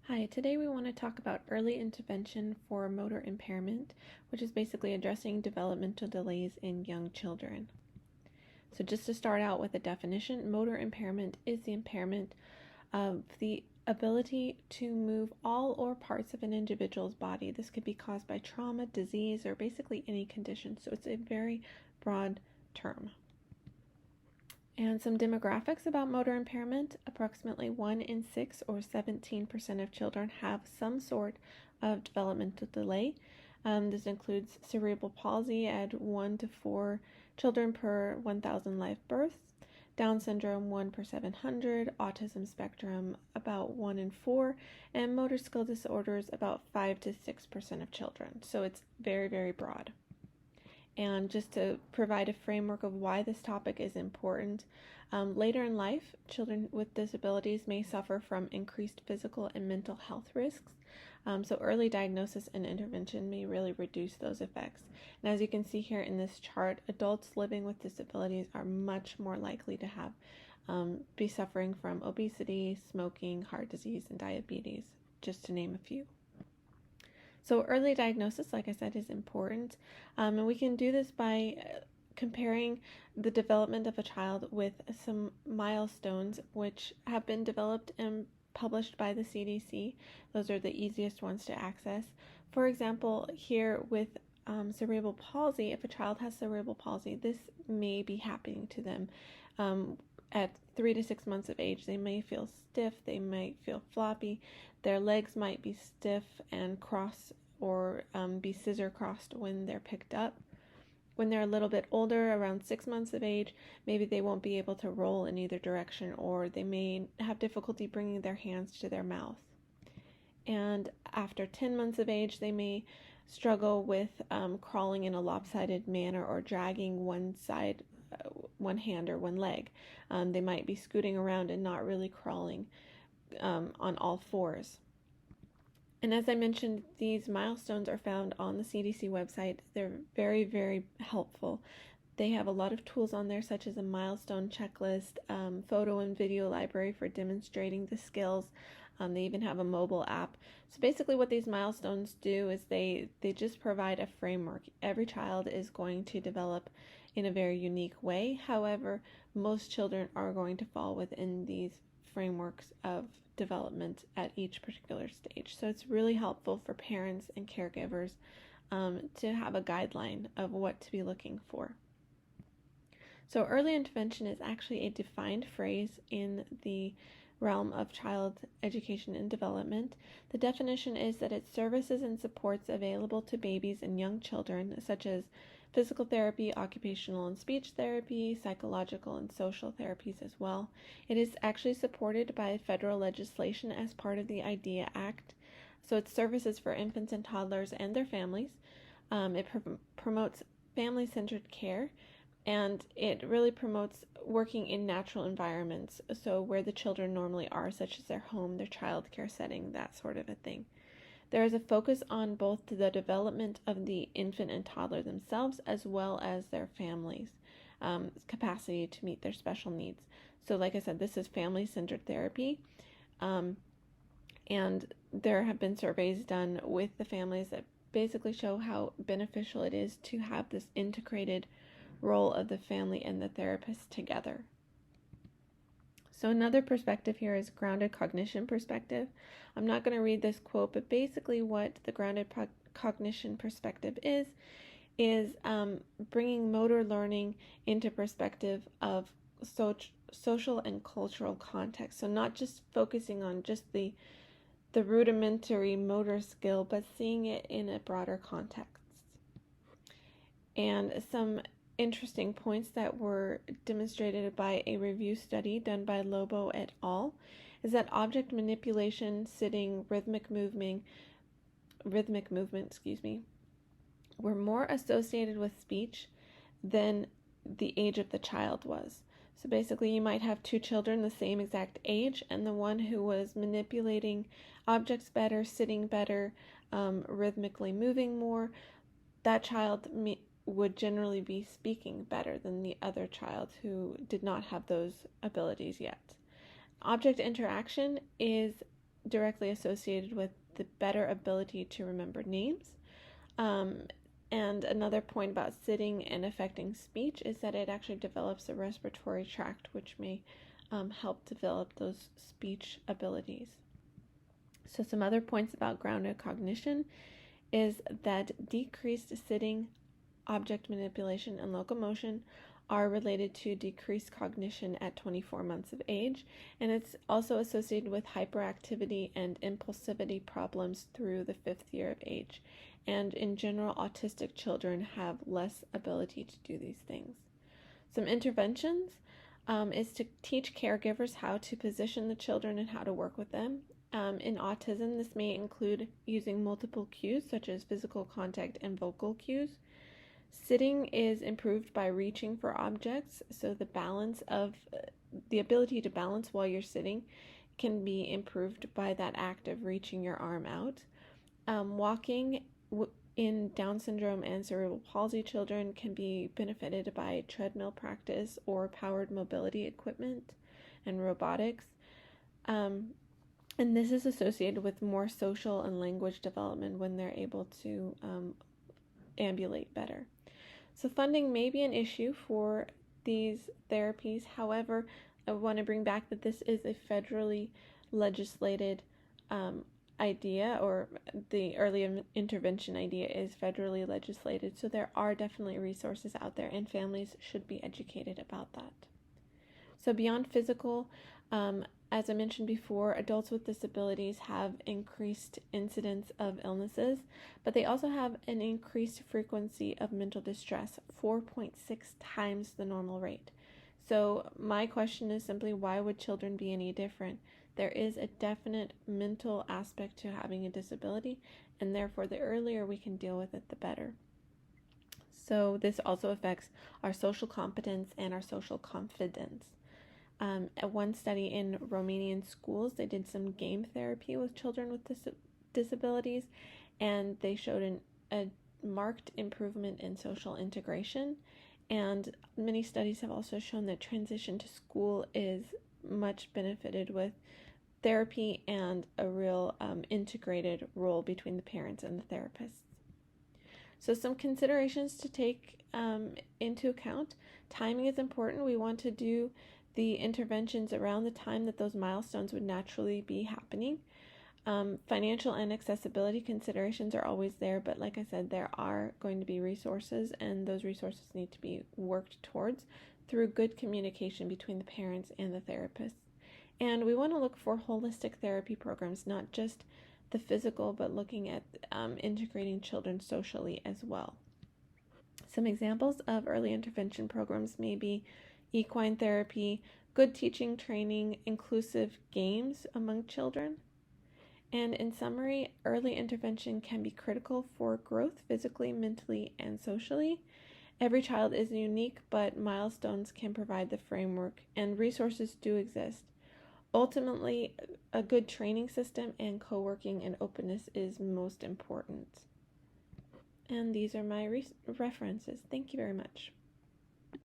Hi, today we want to talk about early intervention for motor impairment, which is basically addressing developmental delays in young children. So just to start out with a definition, motor impairment is the impairment of the ability to move all or parts of an individual's body. This could be caused by trauma, disease, or basically any condition. So it's a very broad term. And some demographics about motor impairment: approximately 1 in 6 or 17% of children have some sort of developmental delay. This includes cerebral palsy at 1 to 4 children per 1,000 live births, Down syndrome 1 per 700, autism spectrum about 1 in 4, and motor skill disorders about 5 to 6% of children. So it's very, very broad. And just to provide a framework of why this topic is important, later in life, children with disabilities may suffer from increased physical and mental health risks. So early diagnosis and intervention may really reduce those effects. And as you can see here in this chart, adults living with disabilities are much more likely to have be suffering from obesity, smoking, heart disease, and diabetes, just to name a few. So early diagnosis, like I said, is important, and we can do this by comparing the development of a child with some milestones which have been developed and published by the CDC. Those are the easiest ones to access. For example, here with cerebral palsy, if a child has cerebral palsy, this may be happening to them. At 3 to 6 months of age, they may feel stiff, they might feel floppy, their legs might be stiff and cross or be scissor crossed when they're picked up. When they're a little bit older, around 6 months of age, maybe they won't be able to roll in either direction, or they may have difficulty bringing their hands to their mouth. And after 10 months of age, they may struggle with crawling in a lopsided manner or dragging one side, one hand or one leg. They might be scooting around and not really crawling on all fours. And as I mentioned, these milestones are found on the CDC website. They're very, very helpful. They have a lot of tools on there, such as a milestone checklist, photo and video library for demonstrating the skills. They even have a mobile app. So basically what these milestones do is they just provide a framework. Every child is going to develop in a very unique way. However, most children are going to fall within these frameworks of development at each particular stage. So it's really helpful for parents and caregivers to have a guideline of what to be looking for. So early intervention is actually a defined phrase in the realm of child education and development. The definition is that it's services and supports available to babies and young children, such as physical therapy, occupational and speech therapy, psychological and social therapies as well. It is actually supported by federal legislation as part of the IDEA Act. So it's services for infants and toddlers and their families. It promotes family-centered care, and it really promotes working in natural environments, so where the children normally are, such as their home, their child care setting, that sort of a thing. There is a focus on both the development of the infant and toddler themselves, as well as their families' capacity to meet their special needs. So like I said, this is family-centered therapy, and there have been surveys done with the families that basically show how beneficial it is to have this integrated role of the family and the therapist together. So another perspective here is grounded cognition perspective. I'm not going to read this quote, but basically what the grounded cognition perspective is bringing motor learning into perspective of social and cultural context. So not just focusing on just the rudimentary motor skill, but seeing it in a broader context. And some interesting points that were demonstrated by a review study done by Lobo et al. Is that object manipulation, sitting, rhythmic movement, were more associated with speech than the age of the child was. So basically you might have two children the same exact age, and the one who was manipulating objects better, sitting better, rhythmically moving more, that child would generally be speaking better than the other child who did not have those abilities yet. Object interaction is directly associated with the better ability to remember names. And another point about sitting and affecting speech is that it actually develops the respiratory tract, which may help develop those speech abilities. So some other points about grounded cognition is that decreased sitting, object manipulation, and locomotion are related to decreased cognition at 24 months of age, and it's also associated with hyperactivity and impulsivity problems through the 5th year of age. And in general, autistic children have less ability to do these things. Some interventions is to teach caregivers how to position the children and how to work with them. In autism, this may include using multiple cues, such as physical contact and vocal cues. Sitting is improved by reaching for objects, so the ability to balance while you're sitting can be improved by that act of reaching your arm out. Walking in Down syndrome and cerebral palsy children can be benefited by treadmill practice or powered mobility equipment and robotics. And this is associated with more social and language development when they're able to ambulate better. So funding may be an issue for these therapies. However, I want to bring back that this is a federally legislated idea, or the early intervention idea is federally legislated. So there are definitely resources out there, and families should be educated about that. So beyond physical, as I mentioned before, adults with disabilities have increased incidence of illnesses, but they also have an increased frequency of mental distress, 4.6 times the normal rate. So my question is simply, why would children be any different? There is a definite mental aspect to having a disability, and therefore the earlier we can deal with it, the better. So this also affects our social competence and our social confidence. At one study in Romanian schools, they did some game therapy with children with disabilities, and they showed a marked improvement in social integration. And many studies have also shown that transition to school is much benefited with therapy and a real integrated role between the parents and the therapists. So some considerations to take into account. Timing is important. We want to do the interventions around the time that those milestones would naturally be happening. Financial and accessibility considerations are always there, but like I said, there are going to be resources, and those resources need to be worked towards through good communication between the parents and the therapists. And we want to look for holistic therapy programs, not just the physical, but looking at integrating children socially as well. Some examples of early intervention programs may be equine therapy, good teaching training, inclusive games among children. And in summary, early intervention can be critical for growth physically, mentally, and socially. Every child is unique, but milestones can provide the framework, and resources do exist. Ultimately, a good training system and co-working and openness is most important. And these are my references. Thank you very much.